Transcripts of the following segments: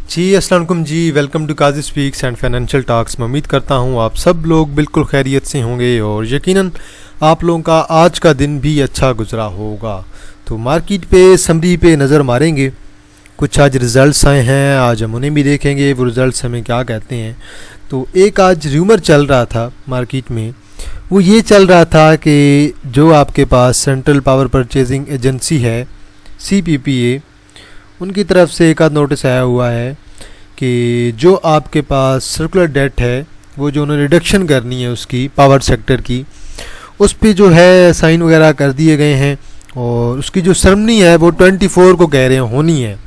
जी अस्सलाम वालेकुम जी, welcome to Kazi speaks and financial talks. मैं उम्मीद करता हूँ आप सब लोग बिल्कुल खैरियत से होंगे और यकीनन आप लोगों का आज का दिन भी अच्छा गुजरा होगा। तो मार्केट पे समरी पे नज़र मारेंगे। कुछ आज रिज़ल्ट्स आए हैं, आज हम उन्हें भी देखेंगे वो रिज़ल्ट्स हमें क्या कहते हैं। तो एक आज र्यूमर चल रहा था मार्केट में, वो ये चल रहा था कि जो आपके पास सेंट्रल पावर परचेजिंग एजेंसी है CPPA, उनकी तरफ से एक आध नोटिस आया हुआ है कि जो आपके पास सर्कुलर डेट है, वो जो उन्होंने रिडक्शन करनी है उसकी पावर सेक्टर की, उस पे जो है साइन वगैरह कर दिए गए हैं। और उसकी जो सेरेमनी है वो 24 को कह रहे हैं होनी है,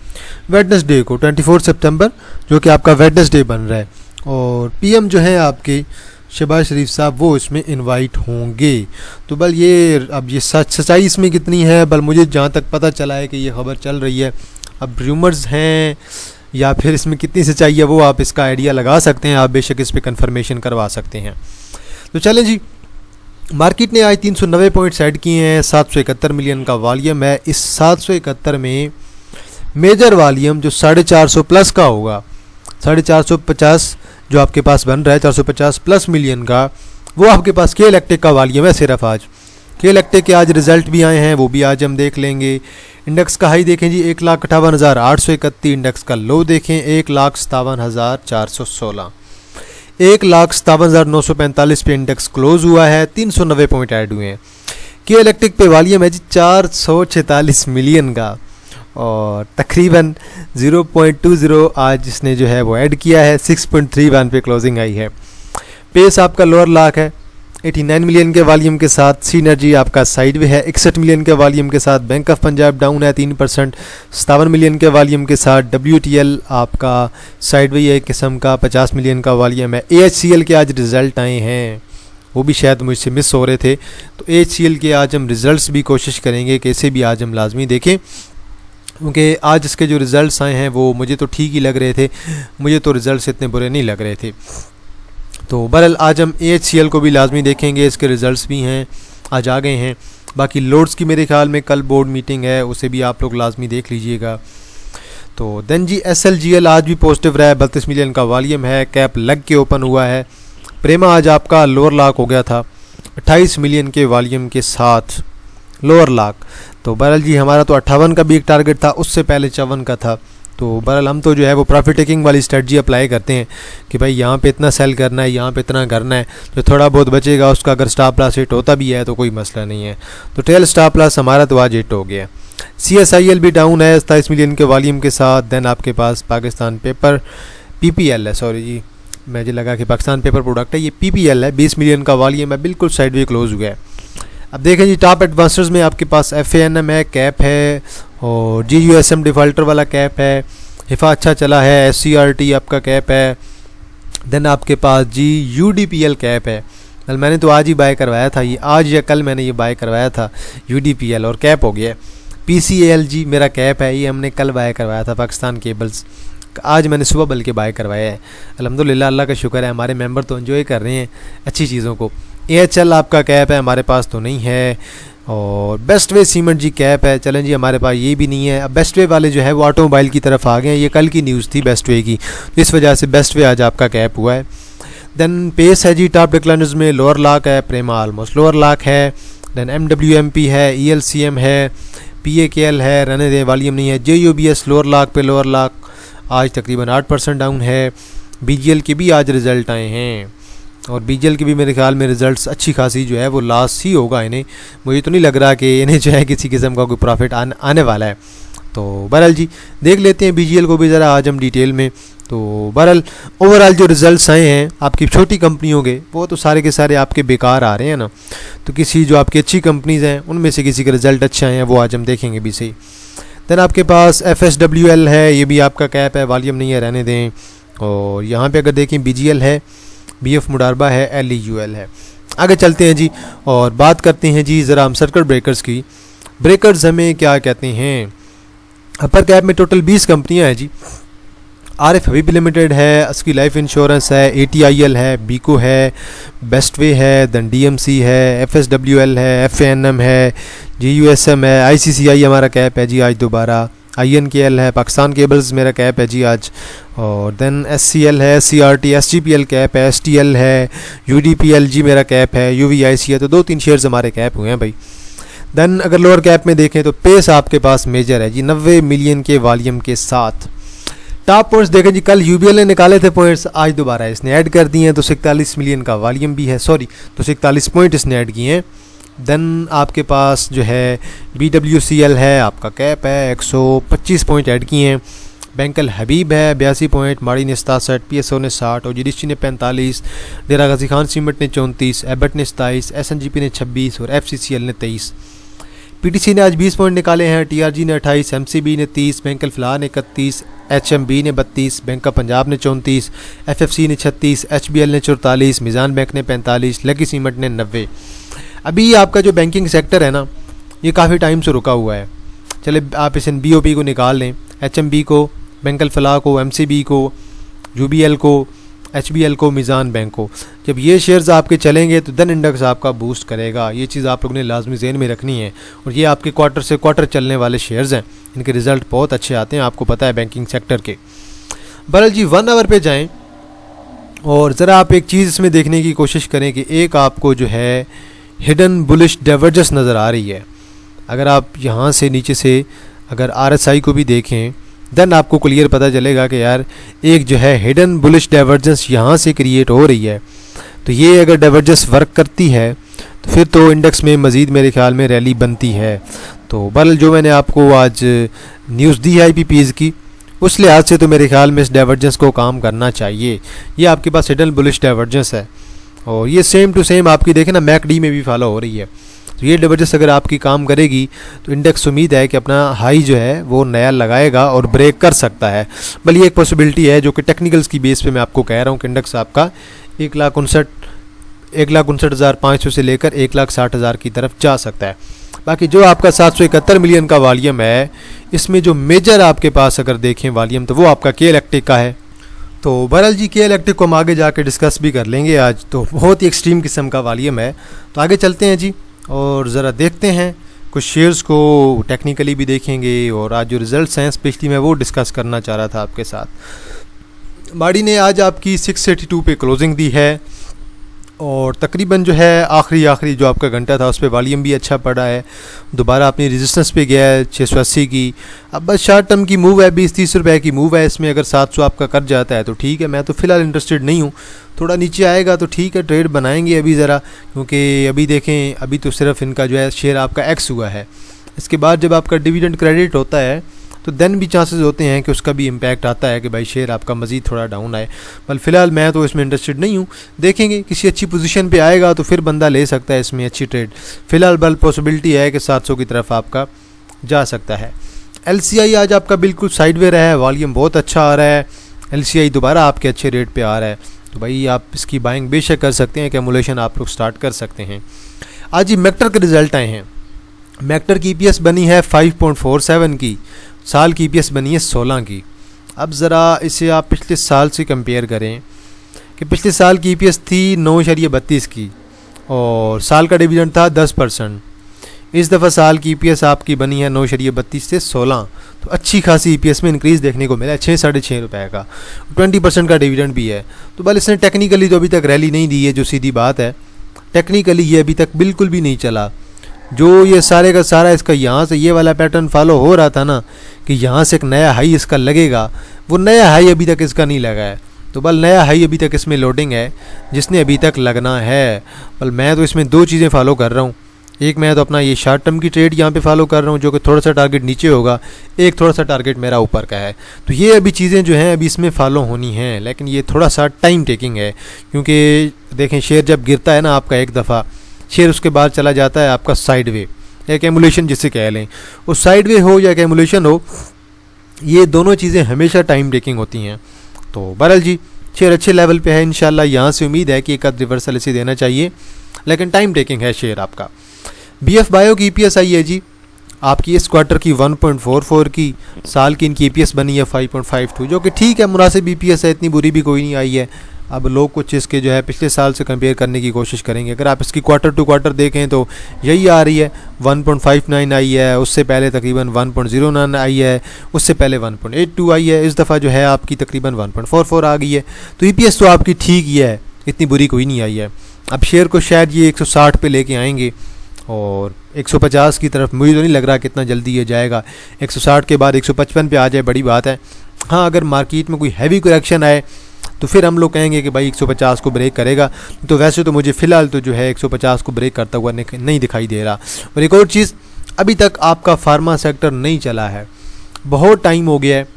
वेडनेसडे को, 24 सितंबर, जो कि आपका वेडनेसडे बन रहा है। और PM जो है आपके शहबाज शरीफ साहब, वो इसमें इनवाइट होंगे। तो बल ये अब ये सच्चाई इसमें कितनी है, बल मुझे जहाँ तक पता चला है कि ये खबर चल रही है, अब र्यूमर्स हैं या फिर इसमें कितनी सच्चाई है वो आप इसका आइडिया लगा सकते हैं, आप बेशक इस पे कंफर्मेशन करवा सकते हैं। तो चलें जी, मार्केट ने आज 390 पॉइंट्स ऐड किए हैं, 771 मिलियन का वॉल्यूम है। इस 771 में मेजर वॉल्यूम जो 450 प्लस का होगा, 450 जो आपके पास बन रहा है 450 प्लस मिलियन का, वो आपके पास के इलेक्ट्रिक का वॉल्यूम है सिर्फ। आज के इलेक्ट्रिक के आज रिजल्ट भी आए हैं, वो भी आज हम देख लेंगे। इंडेक्स का हाई देखें जी 1,58,831, इंडेक्स का लो देखें 1,57,416, 1,57,945 पे इंडेक्स क्लोज हुआ है। 390 पॉइंट ऐड हुए हैं। के इलेक्ट्रिक पे वॉल्यूम है जी 446 मिलियन का और तकरीबन 0.20 आज इसने जो है वो ऐड किया है, 6.31 पे क्लोजिंग आई है। पेस आपका लोअर लाख है 89 मिलियन के वॉल्यूम के साथ। सीनर्जी आपका साइडवे है 61 मिलियन के वॉल्यूम के साथ। बैंक ऑफ पंजाब डाउन है 3%, 57 मिलियन के वॉल्यूम के साथ। WTL आपका साइडवे है किस्म का, 50 मिलियन का वॉल्यूम है। AHCL के आज रिज़ल्ट आए हैं, वो भी शायद मुझसे मिस हो रहे थे, तो AHCL के आज हम रिज़ल्ट्स भी कोशिश करेंगे कि इसे भी आज हम लाजमी देखें, क्योंकि आज इसके जो रिज़ल्ट्स आए हैं वो मुझे तो ठीक ही लग रहे थे, मुझे तो रिज़ल्ट्स इतने बुरे नहीं लग रहे थे। तो बहरहाल आज हम AHCL को भी लाजमी देखेंगे, इसके रिज़ल्ट्स भी हैं आज आ गए हैं। बाकी लोड्स की मेरे ख्याल में कल बोर्ड मीटिंग है, उसे भी आप लोग लाजमी देख लीजिएगा। तो देन जी SLGL आज भी पॉजिटिव रहा है, 32 मिलियन का वॉल्यूम है, कैप लग के ओपन हुआ है। प्रेमा आज आपका लोअर लाक हो गया था 28 मिलियन के वॉल्यूम के साथ, लोअर लाक। तो बहरहाल जी हमारा तो 58 का भी एक टारगेट था, उससे पहले 54 का था। तो बहरहाल हम तो जो है वो प्रॉफिट टेकिंग वाली स्ट्रेटजी अप्लाई करते हैं कि भाई यहाँ पे इतना सेल करना है, यहाँ पे इतना करना है, जो थोड़ा बहुत बचेगा उसका अगर स्टॉप लॉस हिट होता भी है तो कोई मसला नहीं है। तो टेल स्टॉप लॉस हमारा तो आज हिट हो गया। CSIL भी डाउन है 27 मिलियन के वॉल्यूम के साथ। देन आपके पास पाकिस्तान पेपर PPL है, सॉरी जी मुझे लगा कि पाकिस्तान पेपर प्रोडक्ट है, ये PPL है, 20 मिलियन का वॉल्यूम है, बिल्कुल साइडवे क्लोज हुआ है। अब देखें जी टॉप एडवांसर्स में आपके पास FANM है, कैप है और GUSM डिफ़ॉल्टर वाला कैप है। हिफा अच्छा चला है, SCRT आपका कैप है। देन आपके पास UDPL कैप है, कल मैंने तो आज ही बाय करवाया था, ये आज या कल मैंने ये बाय करवाया था UDPL और कैप हो गया। PCALG मेरा कैप है, ये हमने कल बाय करवाया था, पाकिस्तान केबल्स आज मैंने सुबह बल्कि बाय करवाया है। अल्हम्दुलिल्लाह अल्लाह का शुक्र है, हमारे मेंबर तो एंजॉय कर रहे हैं अच्छी चीज़ों को। AHL आपका कैप है, हमारे पास तो नहीं है। और बेस्ट वे सीमेंट जी कैप है, चलें जी हमारे पास ये भी नहीं है। अब बेस्ट वे वाले जो है वो ऑटोमोबाइल की तरफ आ गए हैं, ये कल की न्यूज़ थी बेस्ट वे की, तो इस वजह से बेस्ट वे आज आपका कैप हुआ है। देन पेस है जी टॉप डिक्लाइनर्स में, लोअर लाक है, प्रेमा ऑलमोस्ट लोअर लाक है। देन MWMP है, ELCM है, PAKL है, रहने दे वॉल्यूम नहीं है। JUBS लोअर लाक पे लोअर लाक आज तकरीबन 8% डाउन है। BGL के भी आज रिज़ल्ट आए हैं और BGL के भी मेरे ख्याल में रिज़ल्ट्स अच्छी खासी जो है वो लॉस ही होगा इन्हें, मुझे तो नहीं लग रहा कि इन्हें जो है किसी किस्म का कोई प्रॉफिट आने वाला है। तो बहरहाल जी देख लेते हैं BGL को भी ज़रा आज हम डिटेल में। तो बहरहाल ओवरऑल जो रिज़ल्ट्स आए हैं आपकी छोटी कंपनियों के, वो तो सारे के सारे आपके बेकार आ रहे हैं ना, तो किसी जो आपकी अच्छी कंपनीज़ हैं उनमें से किसी के रिज़ल्ट अच्छे आए हैं, वो आज हम देखेंगे भी सही। देन आपके पास FSWL है, ये भी आपका कैप है, वॉल्यूम नहीं है, रहने दें। और यहाँ पे अगर देखें BGL है, BF मुडारबा है, LEUL है। आगे चलते हैं जी और बात करते हैं जी ज़रा हम सर्किट ब्रेकर्स की। ब्रेकर्स हमें क्या कहते हैं, अपर कैप में टोटल 20 कंपनियां हैं जी। RF हबीब लिमिटेड है, अस्की लाइफ इंश्योरेंस है, ATIL है, बीको है, बेस्ट वे है, देन DMC है, FSWL है, FANM है, GUSM है, ICCI हमारा कैप है जी आज दोबारा, INKL है, पाकिस्तान केबल्स मेरा कैप है जी आज, और देन SCL है, CRT SGPL कैप है, STL है, UDPL जी मेरा कैप है, UVIC है। तो 2-3 शेयर्स हमारे कैप हुए हैं भाई। देन अगर लोअर कैप में देखें तो पेस आपके पास मेजर है जी 90 मिलियन के वॉल्यूम के साथ। टॉप पॉइंट्स देखें जी, कल UBL ने निकाले थे पॉइंट्स, आज दोबारा इसने ऐड कर दिए हैं, तो 41 मिलियन का वॉल्यूम भी है, सॉरी तो 41 पॉइंट इसने ऐड किए हैं। देन आपके पास जो है BWCL है, आपका कैप है 125 पॉइंट ऐड किए हैं। बैंकल हबीब है 82 पॉइंट, माड़ी ने 67, PSO ने 60 और GDC ने 45, डेरा गाजी खान सीमेंट ने 34, एबट ने 27, SNGP ने 26 और FCCL ने 23। PTC ने आज 20 पॉइंट निकाले हैं, TRG ने 28, MCB ने 30, बैंकल फलाह ने 31, HMB ने 32, बैंक ऑफ पंजाब ने 34, FFC ने 36, HBL ने 44, मिज़ान बैंक ने 45, लकी सीमेंट ने 90। अभी आपका जो बैंकिंग सेक्टर है ना, ये काफ़ी टाइम से रुका हुआ है। चले आप इस BOP को निकाल लें, HMB को, बैंकल फलाह को, MCB को, UBL को, HBL को, मिज़ान बैंक को। जब ये शेयर्स आपके चलेंगे तो देन इंडेक्स आपका बूस्ट करेगा। ये चीज़ आप लोगों ने लाजमी ज़हन में रखनी है। और ये आपके क्वार्टर से क्वार्टर चलने वाले शेयर्स हैं, इनके रिज़ल्ट बहुत अच्छे आते हैं, आपको पता है बैंकिंग सेक्टर के। बहरहाल जी 1 आवर पे जाएँ और ज़रा आप एक चीज़ इसमें देखने की कोशिश करें कि एक आपको जो है हिडन बुलिश डाइवर्जेंस नज़र आ रही है। अगर आप यहाँ से नीचे से अगर RSI को भी देखें देन आपको क्लियर पता चलेगा कि यार एक जो है हिडन बुलिश डाइवर्जेंस यहाँ से क्रिएट हो रही है। तो ये अगर डाइवर्जेंस वर्क करती है तो फिर तो इंडेक्स में मज़ीद मेरे ख्याल में रैली बनती है। तो बहरहाल जो मैंने आपको आज न्यूज़ दी है IPPs की, उस लिहाज से तो मेरे ख्याल में इस डाइवर्जेंस को काम करना चाहिए। ये आपके पास हिडन बुलिश डाइवर्जेंस है और ये सेम टू सेम आपकी देखें ना MACD में भी फॉलो हो रही है। तो ये डाइवर्जेंस अगर आपकी काम करेगी तो इंडेक्स उम्मीद है कि अपना हाई जो है वो नया लगाएगा और ब्रेक कर सकता है। बल्कि एक पॉसिबिलिटी है जो कि टेक्निकल्स की बेस पे मैं आपको कह रहा हूँ कि इंडेक्स आपका 1,59,500 से लेकर 1,60,000 की तरफ जा सकता है। बाकी जो आपका 771 मिलियन का वॉल्यूम है, इसमें जो मेजर आपके पास अगर देखें वॉल्यूम तो वो आपका के इलेक्ट्रिक का है। तो बहरहाल जी के इलेक्ट्रिक को हम आगे जाके डिस्कस भी कर लेंगे आज, तो बहुत ही एक्सट्रीम किस्म का वॉल्यूम है। तो आगे चलते हैं जी और ज़रा देखते हैं कुछ शेयर्स को टेक्निकली भी देखेंगे और आज जो रिज़ल्ट्स हैं स्पेशली मैं वो डिस्कस करना चाह रहा था आपके साथ। माड़ी ने आज आपकी 682 पे क्लोजिंग दी है और तकरीबन जो है आखिरी जो आपका घंटा था उस पर वॉल्यूम भी अच्छा पड़ा है। दोबारा अपनी रेजिस्टेंस पे गया है 680 की। अब बस शॉर्ट टर्म की मूव है, 20-30 रुपए की मूव है। इसमें अगर 700 आपका कर जाता है तो ठीक है, मैं तो फ़िलहाल इंटरेस्टेड नहीं हूँ। थोड़ा नीचे आएगा तो ठीक है, ट्रेड बनाएंगे अभी ज़रा, क्योंकि अभी देखें अभी तो सिर्फ इनका जो है शेयर आपका एक्स हुआ है। इसके बाद जब आपका डिविडेंड क्रेडिट होता है तो देन भी चांसेस होते हैं कि उसका भी इम्पैक्ट आता है कि भाई शेयर आपका मज़ीद थोड़ा डाउन आए। बल फ़िलहाल मैं तो इसमें इंटरेस्टेड नहीं हूँ। देखेंगे किसी अच्छी पोजीशन पे आएगा तो फिर बंदा ले सकता है इसमें अच्छी ट्रेड। फ़िलहाल बल पॉसिबिलिटी है कि 700 की तरफ आपका जा सकता है। LCI आज आपका बिल्कुल साइडवे रहा है, वॉल्यूम बहुत अच्छा आ रहा है। LCI दोबारा आपके अच्छे रेट पर आ रहा है, तो भाई आप इसकी बाइंग बेशक कर सकते हैं, कैमुलेशन आप लोग स्टार्ट कर सकते हैं। आज ही मैक्टर के रिज़ल्ट आए हैं। मैक्टर की EPS बनी है 5.47 की, साल की EPS बनी है 16 की। अब ज़रा इसे आप पिछले साल से कंपेयर करें कि पिछले साल की EPS थी 9.32 की और साल का डिविडेंड था 10%। इस दफ़ा साल की EPS आपकी बनी है 9.32 से 16, तो अच्छी खासी EPS में इंक्रीज़ देखने को मिला है 6-6.5 रुपये का, 20% का डिविडेंड भी है। तो बल इसने टेक्निकली तो अभी तक रैली नहीं दी है, जो सीधी बात है। टेक्निकली ये अभी तक बिल्कुल भी नहीं चला। जो ये सारे का सारा इसका यहाँ से ये वाला पैटर्न फॉलो हो रहा था ना कि यहाँ से एक नया हाई इसका लगेगा, वो नया हाई अभी तक इसका नहीं लगा है। तो बल नया हाई अभी तक इसमें लोडिंग है जिसने अभी तक लगना है। बल मैं तो इसमें 2 चीज़ें फॉलो कर रहा हूँ। एक मैं तो अपना ये शॉर्ट टर्म की ट्रेड यहाँ पे फॉलो कर रहा हूँ, जो कि थोड़ा सा टारगेट नीचे होगा, एक थोड़ा सा टारगेट मेरा ऊपर का है। तो ये अभी चीज़ें जो हैं अभी इसमें फॉलो होनी हैं, लेकिन ये थोड़ा सा टाइम टेकिंग है। क्योंकि देखें शेयर जब गिरता है ना आपका एक दफ़ा, शेयर उसके बाद चला जाता है आपका साइडवे या कैमुलेशन जिसे कह लें। वो साइडवे हो या कैमुलेशन हो, ये दोनों चीज़ें हमेशा टाइम टेकिंग होती हैं। तो बहरहाल जी शेयर अच्छे लेवल पे है, इंशाल्लाह यहाँ से उम्मीद है कि एक आध रिवर्सल इसे देना चाहिए, लेकिन टाइम टेकिंग है शेयर आपका। BF बायो की EPS आई है जी आपकी इस क्वार्टर की 1.44 की, साल की इनकी EPS बनी है 5.52, जो कि ठीक है, मुनासिब EPS है, इतनी बुरी भी कोई नहीं आई है। अब लोग कुछ इसके जो है पिछले साल से कंपेयर करने की कोशिश करेंगे। अगर आप इसकी क्वार्टर टू क्वार्टर देखें तो यही आ रही है, 1.59 आई है, उससे पहले तकरीबन 1.09 आई है, उससे पहले 1.82 आई है, इस दफ़ा जो है आपकी तकरीबन 1.44 आ गई है। तो EPS तो आपकी ठीक ही है, इतनी बुरी कोई नहीं आई है। अब शेयर को शायद ये 160 पे लेके आएंगे और 150 की तरफ मुझे तो नहीं लग रहा कितना जल्दी ये जाएगा। 160 के बाद 155 पे आ जाए बड़ी बात है। हाँ, अगर मार्केट में कोई हैवी करेक्शन आए तो फिर हम लोग कहेंगे कि भाई 150 को ब्रेक करेगा। तो वैसे तो मुझे फ़िलहाल तो जो है 150 को ब्रेक करता हुआ नहीं दिखाई दे रहा। और एक और चीज़, अभी तक आपका फार्मा सेक्टर नहीं चला है, बहुत टाइम हो गया है।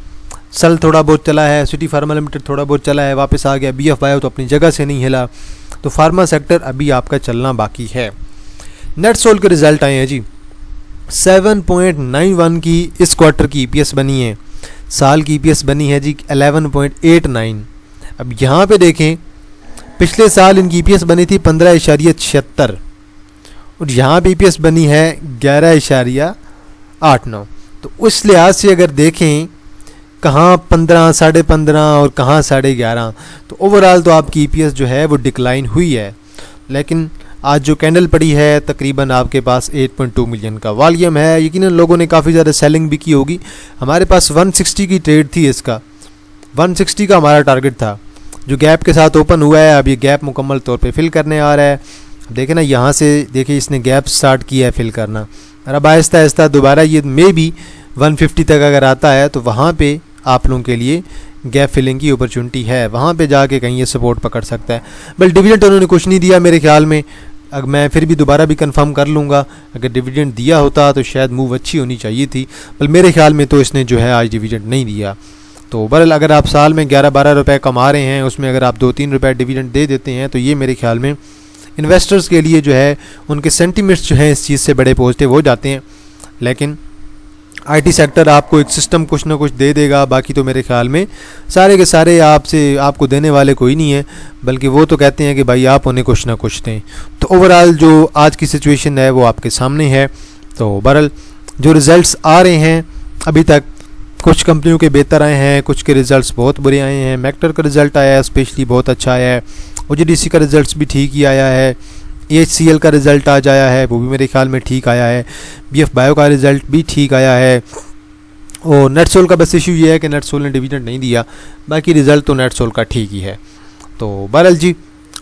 सल थोड़ा बहुत चला है, सिटी फार्मा लिमिटेड थोड़ा बहुत चला है, वापस आ गया। BF बायो तो अपनी जगह से नहीं हिला। तो फार्मा सेक्टर अभी आपका चलना बाकी है। नेटसोल के रिज़ल्ट आए हैं जी, 7.91 की इस क्वार्टर की EPS बनी है, साल की EPS बनी है जी 11.89। अब यहाँ पे देखें, पिछले साल इनकी EPS बनी थी 15.76 और यहाँ पे EPS बनी है 11.89। तो उस लिहाज से अगर देखें कहाँ 15, 15.5 और कहाँ 11.5, तो ओवरऑल तो आपकी EPS जो है वो डिक्लाइन हुई है। लेकिन आज जो कैंडल पड़ी है तकरीबन आपके पास 8.2 मिलियन का वॉल्यूम है। यकीनन लोगों ने काफ़ी ज़्यादा सेलिंग भी की होगी। हमारे पास 160 की ट्रेड थी, इसका 160 का हमारा टारगेट था, जो गैप के साथ ओपन हुआ है। अब ये गैप मुकम्मल तौर पे फिल करने आ रहा है। देखें ना, यहाँ से देखिए इसने गैप स्टार्ट किया है फिल करना, और अब आहिस्ता आहिस्ता दोबारा ये मे भी 150 तक अगर आता है तो वहाँ पे आप लोगों के लिए गैप फिलिंग की अपॉर्चुनिटी है, वहाँ पे जाके कहीं ये सपोर्ट पकड़ सकता है। बल डिविडेंड उन्होंने कुछ नहीं दिया मेरे ख्याल में। अगर मैं फिर भी दोबारा भी कंफर्म कर लूँगा, अगर डिविडेंड दिया होता तो शायद मूव अच्छी होनी चाहिए थी, बल मेरे ख्याल में तो इसने जो है आज डिविडेंड नहीं दिया। तो बहरहाल अगर आप साल में 11-12 रुपये कमा रहे हैं, उसमें अगर आप 2-3 रुपये डिविडेंड दे देते हैं तो ये मेरे ख्याल में इन्वेस्टर्स के लिए जो है उनके सेंटिमेंट्स जो हैं इस चीज़ से बड़े पॉजिटिव हो जाते हैं। लेकिन IT सेक्टर आपको एक सिस्टम कुछ ना कुछ दे देगा, बाकी तो मेरे ख्याल में सारे के सारे आपको देने वाले कोई नहीं है, बल्कि वो तो कहते हैं कि भाई आप उन्हें कुछ ना कुछ दें। तो ओवरऑल जो आज की सिचुएशन है वो आपके सामने है। तो बहरहाल जो रिज़ल्ट्स आ रहे हैं अभी तक, कुछ कंपनियों के बेहतर आए हैं, कुछ के रिज़ल्ट्स बहुत बुरे आए हैं। मैक्टर का रिज़ल्ट आया है स्पेशली बहुत अच्छा आया है, OGDC का रिज़ल्ट भी ठीक ही आया है, HCL का रिज़ल्ट आज आया है, वो भी मेरे ख्याल में ठीक आया है, BF बायो का रिज़ल्ट भी ठीक आया है। और नेटसोल का बस इशू ये है कि नेटसोल ने डिविडेंड नहीं दिया, बाकी रिज़ल्ट तो नेटसोल का ठीक ही है। तो बहरहाल जी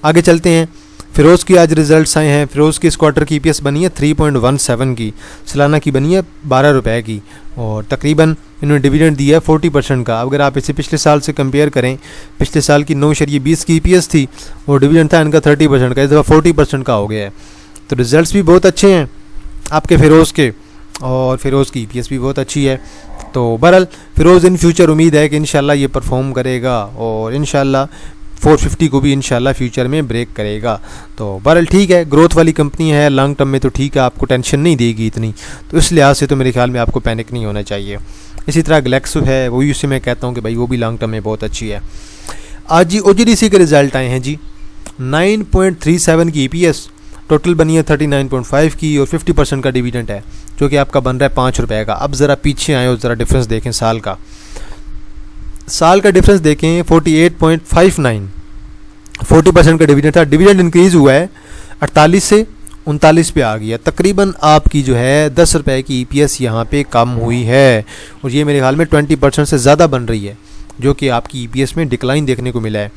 आगे चलते हैं। फ़िरोज़ की आज रिज़ल्ट्स आए हैं। फ़िरोज़ की इस क्वार्टर की EPS बनी है 3.17 की, सालाना की बनी है 12 रुपये की, और तकरीबन इन्होंने डिविडेंड दिया है 40% का। अगर आप इसे पिछले साल से कंपेयर करें, पिछले साल की 9.20 की EPS थी और डिविडेंड था इनका 30% का, इस दफ़ा 40% का हो गया है। तो रिज़ल्ट्स भी बहुत अच्छे हैं आपके फ़िरोज़ के, और फ़िरोज़ की EPS भी बहुत अच्छी है। तो बहरहाल फ़िरोज़ इन फ्यूचर उम्मीद है कि इंशाल्लाह ये परफॉर्म करेगा और इंशाल्लाह 450 को भी इंशाल्लाह फ्यूचर में ब्रेक करेगा। तो बहरहाल ठीक है, ग्रोथ वाली कंपनी है, लॉन्ग टर्म में तो ठीक है, आपको टेंशन नहीं देगी इतनी, तो इस लिहाज से तो मेरे ख्याल में आपको पैनिक नहीं होना चाहिए। इसी तरह ग्लेक्सो है, वो भी उससे मैं कहता हूँ कि भाई वो भी लॉन्ग टर्म में बहुत अच्छी है। आज जी OGDC के रिज़ल्ट आए हैं जी, 9.37 की EPS, टोटल बनी है 39.5 की, और 50% का डिविडेंड है, जो कि आपका बन रहा है 5 रुपये का। अब ज़रा पीछे आए और ज़रा डिफरेंस देखें, साल का डिफरेंस देखें 48.59, 40% का डिविडेंड था। डिविडेंड इंक्रीज़ हुआ है 48 से 39 पे आ गया, तकरीबन आपकी जो है 10 रुपये की EPS यहाँ पे कम हुई है, और ये मेरे ख्याल में 20% से ज़्यादा बन रही है, जो कि आपकी EPS में डिक्लाइन देखने को मिला है।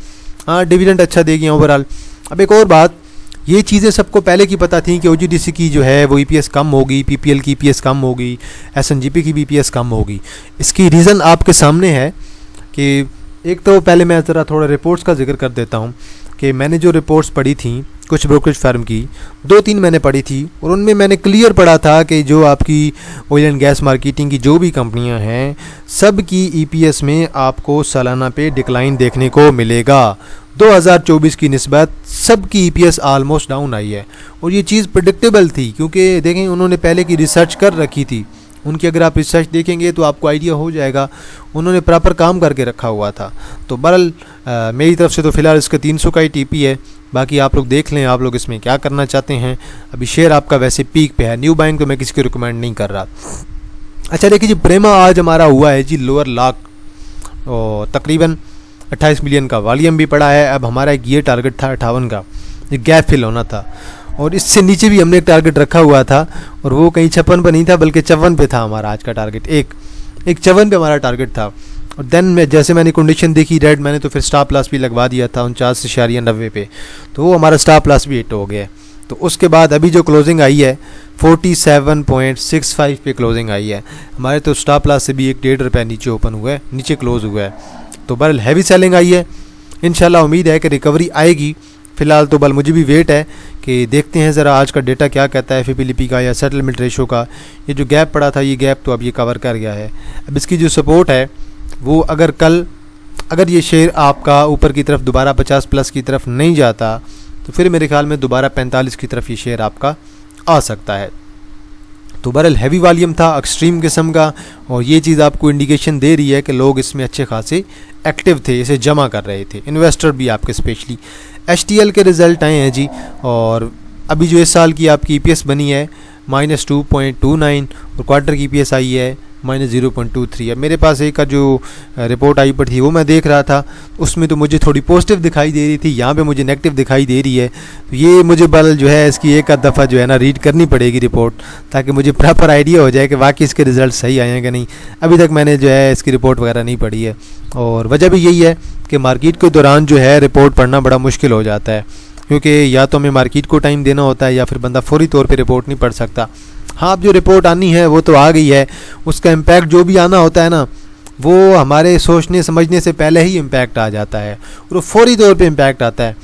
हाँ, डिविडेंड अच्छा देगी ओवरऑल। अब एक और बात, ये चीज़ें सबको पहले की पता थी कि OGDC की जो है वो EPS कम होगी, PPL की EPS कम होगी, SNGP की भी EPS कम होगी। इसकी रीज़न आपके सामने है कि एक तो पहले मैं ज़रा थोड़ा रिपोर्ट्स का जिक्र कर देता हूँ कि मैंने जो रिपोर्ट्स पढ़ी थी कुछ ब्रोकरेज फार्म की, 2-3 मैंने पढ़ी थी, और उनमें मैंने क्लियर पढ़ा था कि जो आपकी ऑयल एंड गैस मार्केटिंग की जो भी कंपनियां हैं, सब की EPS में आपको सालाना पे डिक्लाइन देखने को मिलेगा। 2024 की निस्बत सब की EPS आलमोस्ट डाउन आई है, और ये चीज़ प्रेडिक्टेबल थी, क्योंकि देखें उन्होंने पहले की रिसर्च कर रखी थी। उनकी अगर आप रिसर्च देखेंगे तो आपको आइडिया हो जाएगा, उन्होंने प्रॉपर काम करके रखा हुआ था। तो बहरहाल मेरी तरफ से तो फ़िलहाल इसका 300 का ही TP है, बाकी आप लोग देख लें आप लोग इसमें क्या करना चाहते हैं। अभी शेयर आपका वैसे पीक पे है, न्यू बाइंग तो मैं किसी को रिकमेंड नहीं कर रहा। अच्छा देखिए जी, प्रेमा आज हमारा हुआ है जी लोअर लॉक, और तकरीबन 28 मिलियन का वॉल्यूम भी पड़ा है। अब हमारा एक ये टारगेट था 58 का, ये गैप फिल होना था, और इससे नीचे भी हमने एक टारगेट रखा हुआ था, और वो कहीं 56 पर नहीं था बल्कि 54 पे था हमारा आज का टारगेट। एक 54 पे हमारा टारगेट था। और देन जैसे मैंने कंडीशन देखी रेड, मैंने तो फिर स्टॉप लॉस भी लगवा दिया था 49.90 पे, तो वो हमारा स्टॉप लॉस भी हिट हो गया। तो उसके बाद अभी जो क्लोजिंग आई है 47.65 पे क्लोजिंग आई है हमारे, तो स्टॉप लॉस से भी 1.5 रुपये नीचे ओपन हुआ है, नीचे क्लोज हुआ है। तो बहरहाल हैवी सेलिंग आई है, इंशाल्लाह उम्मीद है कि रिकवरी आएगी। फ़िलहाल तो बल मुझे भी वेट है कि देखते हैं ज़रा आज का डेटा क्या कहता है FPLP का या सेटलमेंट रेशो का। ये जो गैप पड़ा था, ये गैप तो अब ये कवर कर गया है। अब इसकी जो सपोर्ट है वो अगर ये शेयर आपका ऊपर की तरफ दोबारा 50 प्लस की तरफ नहीं जाता, तो फिर मेरे ख्याल में दोबारा 45 की तरफ ये शेयर आपका आ सकता है। तो बहरहाल हैवी वॉल्यूम था, एक्सट्रीम किस्म का, और ये चीज़ आपको इंडिकेशन दे रही है कि लोग इसमें अच्छे खासे एक्टिव थे, इसे जमा कर रहे थे, इन्वेस्टर भी आपके स्पेशली। HTL के रिज़ल्ट आए हैं जी, और अभी जो इस साल की आपकी EPS बनी है -2.29, और क्वार्टर की EPS आई है -0.23। अब मेरे पास एक का जो रिपोर्ट आई पर थी वो मैं देख रहा था, उसमें तो मुझे थोड़ी पॉजिटिव दिखाई दे रही थी, यहाँ पे मुझे नेगेटिव दिखाई दे रही है। तो ये मुझे बल जो है इसकी एक आध दफ़ा जो है ना रीड करनी पड़ेगी रिपोर्ट, ताकि मुझे प्रॉपर आइडिया हो जाए कि वाकई इसके रिज़ल्ट सही आए हैं कि नहीं। अभी तक मैंने जो है इसकी रिपोर्ट वगैरह नहीं पढ़ी है, और वजह भी यही है कि मार्केट के दौरान जो है रिपोर्ट पढ़ना बड़ा मुश्किल हो जाता है, क्योंकि या तो हमें मार्केट को टाइम देना होता है या फिर बंदा फौरी तौर पे रिपोर्ट नहीं पढ़ सकता। हाँ, अब जो रिपोर्ट आनी है वो तो आ गई है, उसका इम्पैक्ट जो भी आना होता है ना, वो हमारे सोचने समझने से पहले ही इम्पैक्ट आ जाता है, और वो फौरी तौर पे इम्पैक्ट आता है।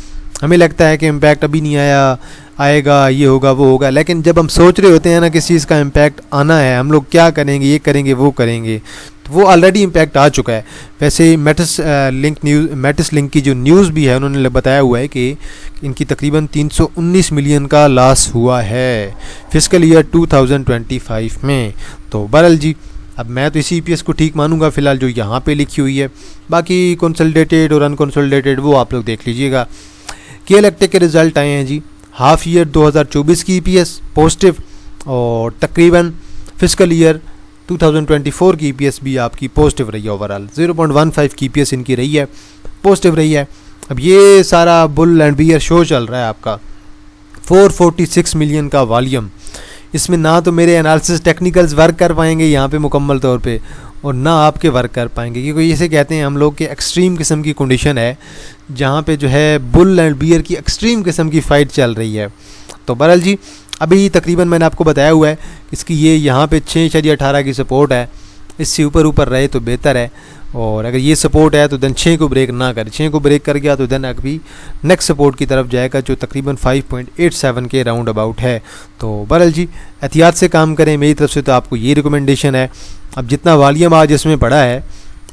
हमें लगता है कि इम्पैक्ट अभी नहीं आया, आएगा, ये होगा वो होगा, लेकिन जब हम सोच रहे होते हैं ना किस चीज़ का इम्पैक्ट आना है, हम लोग क्या करेंगे, ये करेंगे वो करेंगे, तो वो ऑलरेडी इम्पैक्ट आ चुका है। वैसे मेटिस लिंक की जो न्यूज़ भी है उन्होंने बताया हुआ है कि इनकी तकरीबन 319 मिलियन का लॉस हुआ है फिस्कल ईयर 2025 में। तो बहरहाल जी, अब मैं तो इसी EPS को ठीक मानूंगा फ़िलहाल जो यहाँ पे लिखी हुई है, बाकी कंसोलिडेटेड और अनकंसोलिडेटेड वो आप लोग देख लीजिएगा। के इलेक्ट्रिक के रिज़ल्ट आए हैं जी, हाफ ईयर 2024 की EPS पॉजिटिव, और तकरीबन फिस्कल ईयर 2024 की EPS भी आपकी पॉजिटिव रही है। ओवरऑल 0.15 की EPS इनकी रही है, पॉजिटिव रही है। अब ये सारा बुल एंड बियर शो चल रहा है आपका, 446 मिलियन का वॉल्यूम। इसमें ना तो मेरे एनालिसिस टेक्निकल्स वर्क कर पाएंगे यहाँ पे मुकम्मल तौर पे, और ना आपके वर्क कर पाएंगे, क्योंकि इसे कहते हैं हम लोग कि एक्सट्रीम किस्म की कंडीशन है, जहाँ पे जो है बुल एंड बियर की एक्सट्रीम किस्म की फ़ाइट चल रही है। तो बहरहाल जी, अभी तकरीबन मैंने आपको बताया हुआ है इसकी ये यहाँ पे 6.18 की सपोर्ट है, इससे ऊपर रहे तो बेहतर है, और अगर ये सपोर्ट है तो देन 6 को ब्रेक ना करे, 6 को ब्रेक कर गया तो देन अभी नेक्स्ट सपोर्ट की तरफ जाएगा जो तकरीबन 5.87 के राउंड अबाउट है। तो बहरहाल जी, एहतियात से काम करें, मेरी तरफ से तो आपको ये रिकमेंडेशन है। अब जितना वॉल्यूम आज इसमें पड़ा है,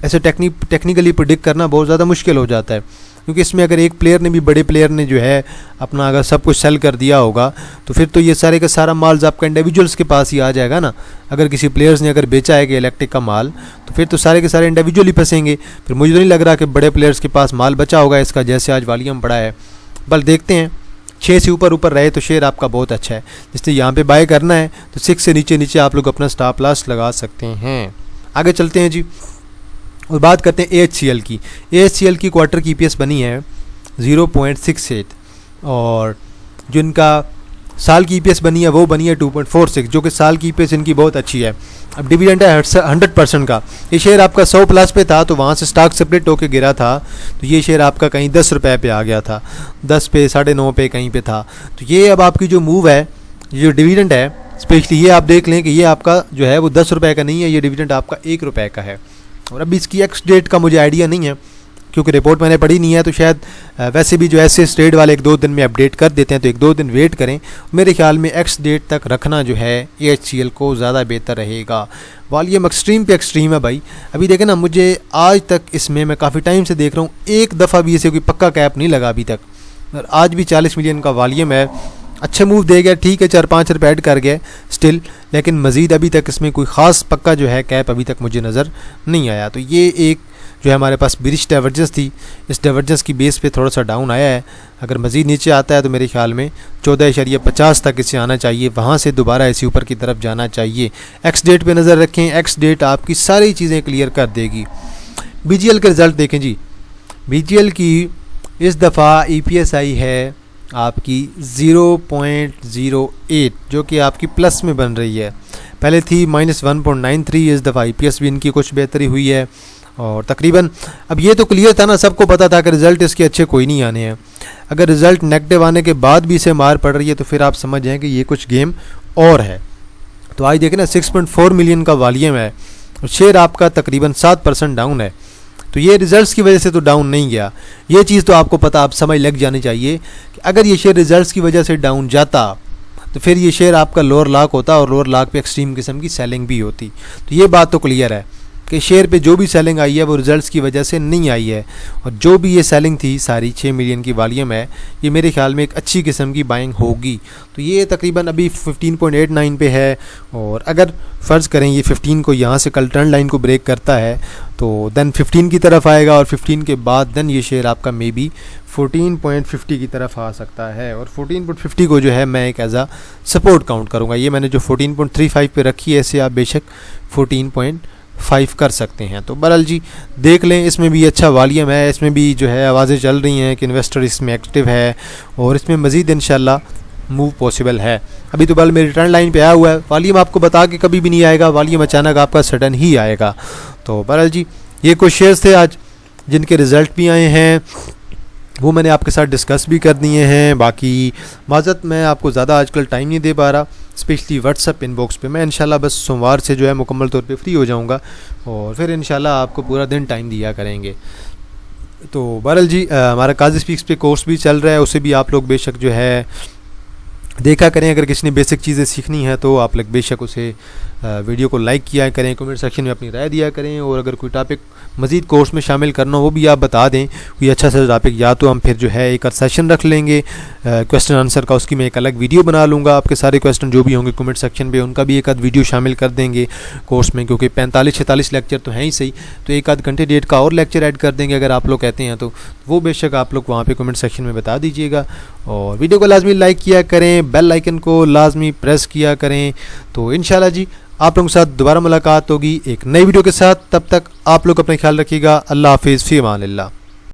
ऐसे टेक्निकली प्रिडिक्ट करना बहुत ज़्यादा मुश्किल हो जाता है, क्योंकि इसमें अगर एक प्लेयर ने भी, बड़े प्लेयर ने जो है अपना अगर सब कुछ सेल कर दिया होगा, तो फिर तो ये सारे का सारा माल आपका इंडिविजुअल्स के पास ही आ जाएगा ना। अगर किसी प्लेयर्स ने अगर बेचा है कि इलेक्ट्रिक का माल, तो फिर तो सारे के सारे इंडिविजुअली फंसेंगे। फिर मुझे तो नहीं लग रहा कि बड़े प्लेयर्स के पास माल बचा होगा इसका, जैसे आज वॉल्यूम पड़ा है। बल देखते हैं, 6 से ऊपर रहे तो शेयर आपका बहुत अच्छा है। इसलिए यहाँ पे बाय करना है तो 6 से नीचे आप लोग अपना स्टॉप लॉस लगा सकते हैं। आगे चलते हैं जी, और बात करते हैं AHCL की। AHCL की क्वार्टर की EPS बनी है 0.68, और जो इनका साल की EPS बनी है वो बनी है 2.46, जो कि साल की EPS इनकी बहुत अच्छी है। अब डिविडेंड है 100% का। ये शेयर आपका 100 प्लस पे था, तो वहाँ से स्टॉक सेपरेट होकर गिरा था, तो ये शेयर आपका कहीं 10 रुपये पे आ गया था, 10 पे 9.5 पे कहीं पे था। तो ये अब आपकी जो मूव है, ये जो डिविडेंड है स्पेशली, ये आप देख लें कि ये आपका जो है वो 10 रुपये का नहीं है, ये डिविडेंड आपका 1 रुपये का है। और अभी इसकी एक्स डेट का मुझे आइडिया नहीं है, क्योंकि रिपोर्ट मैंने पढ़ी नहीं है, तो शायद वैसे भी जो ऐसे ट्रेड वाले 1-2 दिन में अपडेट कर देते हैं, तो 1-2 दिन वेट करें। मेरे ख्याल में एक्स डेट तक रखना जो है AHCL को ज़्यादा बेहतर रहेगा। वॉल्यूम एक्सट्रीम पे एक्सट्रीम है भाई। अभी देखें ना, मुझे आज तक इसमें मैं काफ़ी टाइम से देख रहा हूँ, एक दफ़ा भी इसे कोई पक्का कैप नहीं लगा अभी तक, और आज भी 40 मिलियन का वॉल्यूम है। अच्छा मूव दे गया, ठीक है, 4-5 रुपये ऐड कर गए स्टिल, लेकिन मज़ीद अभी तक इसमें कोई ख़ास पक्का जो है कैप अभी तक मुझे नज़र नहीं आया। तो ये एक जो है हमारे पास बिरिश डाइवर्जेंस थी, इस डाइवर्जेंस की बेस पे थोड़ा सा डाउन आया है। अगर मज़ीद नीचे आता है तो मेरे ख्याल में 14.50 तक इसे आना चाहिए, वहाँ से दोबारा इसे ऊपर की तरफ जाना चाहिए। एक्स डेट पे नज़र रखें, एक्स डेट आपकी सारी चीज़ें क्लियर कर देगी। BGL के रिज़ल्ट देखें जी, BGL की इस दफ़ा EPS आई है आपकी 0.08, जो कि आपकी प्लस में बन रही है। पहले थी -1.93, इस दफ़ा EPS भी इनकी कुछ बेहतरी हुई है। और तकरीबन अब ये तो क्लियर था ना, सबको पता था कि रिज़ल्ट इसके अच्छे कोई नहीं आने हैं। अगर रिज़ल्ट नेगेटिव आने के बाद भी इसे मार पड़ रही है तो फिर आप समझ जाएं कि ये कुछ गेम और है। तो आज देखें ना 6.4 मिलियन का वॉल्यूम है और शेयर आपका तकरीबन 7% डाउन है। तो ये रिजल्ट्स की वजह से तो डाउन नहीं गया, ये चीज़ तो आपको पता, आप समझ लग जानी चाहिए कि अगर ये शेयर रिजल्ट्स की वजह से डाउन जाता तो फिर ये शेयर आपका लोअर लॉक होता और लोअर लॉक पे एक्सट्रीम किस्म की सेलिंग भी होती। तो ये बात तो क्लियर है कि शेयर पे जो भी सेलिंग आई है वो रिजल्ट्स की वजह से नहीं आई है। और जो भी ये सेलिंग थी सारी 6 मिलियन की वॉल्यूम है, ये मेरे ख्याल में एक अच्छी किस्म की बाइंग होगी। तो ये तकरीबन अभी 15.89 पे है और अगर फ़र्ज़ करें ये 15 को यहाँ से कल ट्रेंड लाइन को ब्रेक करता है तो देन 15 की तरफ आएगा और 15 के बाद देन ये शेयर आपका मे बी 14.50 की तरफ आ सकता है। और 14.50 को जो है मैं एक एज आ सपोर्ट काउंट करूँगा। ये मैंने जो 14.35 पे रखी है ऐसे आप बेशक 14.5 कर सकते हैं। तो बहरहाल जी देख लें, इसमें भी अच्छा वॉल्यूम है, इसमें भी जो है आवाज़ें चल रही हैं कि इन्वेस्टर इसमें एक्टिव है और इसमें मज़ीद इंशाल्लाह मूव पॉसिबल है। अभी तो बल मेरी ट्रेंड लाइन पे आया हुआ है, वॉल्यूम आपको बता के कभी भी नहीं आएगा, वॉल्यूम अचानक आपका सडन ही आएगा। तो बहरहाल जी ये कुछ शेयर्स थे आज जिनके रिज़ल्ट भी आए हैं, वो मैंने आपके साथ डिस्कस भी कर दिए हैं। बाकी माज़रत मैं आपको ज़्यादा आजकल टाइम नहीं दे पा रहा, स्पेशली व्हाट्सअप इनबॉक्स पे। मैं इंशाल्लाह बस सोमवार से जो है मुकम्मल तौर पे फ्री हो जाऊंगा और फिर इंशाल्लाह आपको पूरा दिन टाइम दिया करेंगे। तो बहरहाल जी हमारा काजी स्पीक्स पे कोर्स भी चल रहा है, उसे भी आप लोग बेशक जो है देखा करें। अगर किसी ने बेसिक चीज़ें सीखनी है तो आप लोग बेशक उसे वीडियो को लाइक किया करें, कमेंट सेक्शन में अपनी राय दिया करें और अगर कोई टॉपिक मज़ीद कोर्स में शामिल करना हो वो भी आप बता दें कोई अच्छा सा टॉपिक, या तो हम फिर जो है एक सेशन रख लेंगे क्वेश्चन आंसर का, उसकी मैं एक अलग वीडियो बना लूँगा। आपके सारे क्वेश्चन जो भी होंगे कमेंट सेक्शन पे उनका भी एक आध वीडियो शामिल कर देंगे कोर्स में, क्योंकि 45-46 लेक्चर तो हैं ही सही, तो एक आध घंटे डेट का और लेक्चर ऐड कर देंगे अगर आप लोग कहते हैं तो वो बेशक आप लोग वहाँ पर कमेंट सेक्शन में बता दीजिएगा। और वीडियो को लाजमी लाइक किया करें, बेल आइकन को लाजमी प्रेस किया करें। तो इंशाल्लाह जी आप लोगों के साथ दोबारा मुलाकात होगी एक नई वीडियो के साथ। तब तक आप लोग अपना ख्याल रखिएगा। अल्लाह हाफिज़, फ़ी अमान अल्लाह।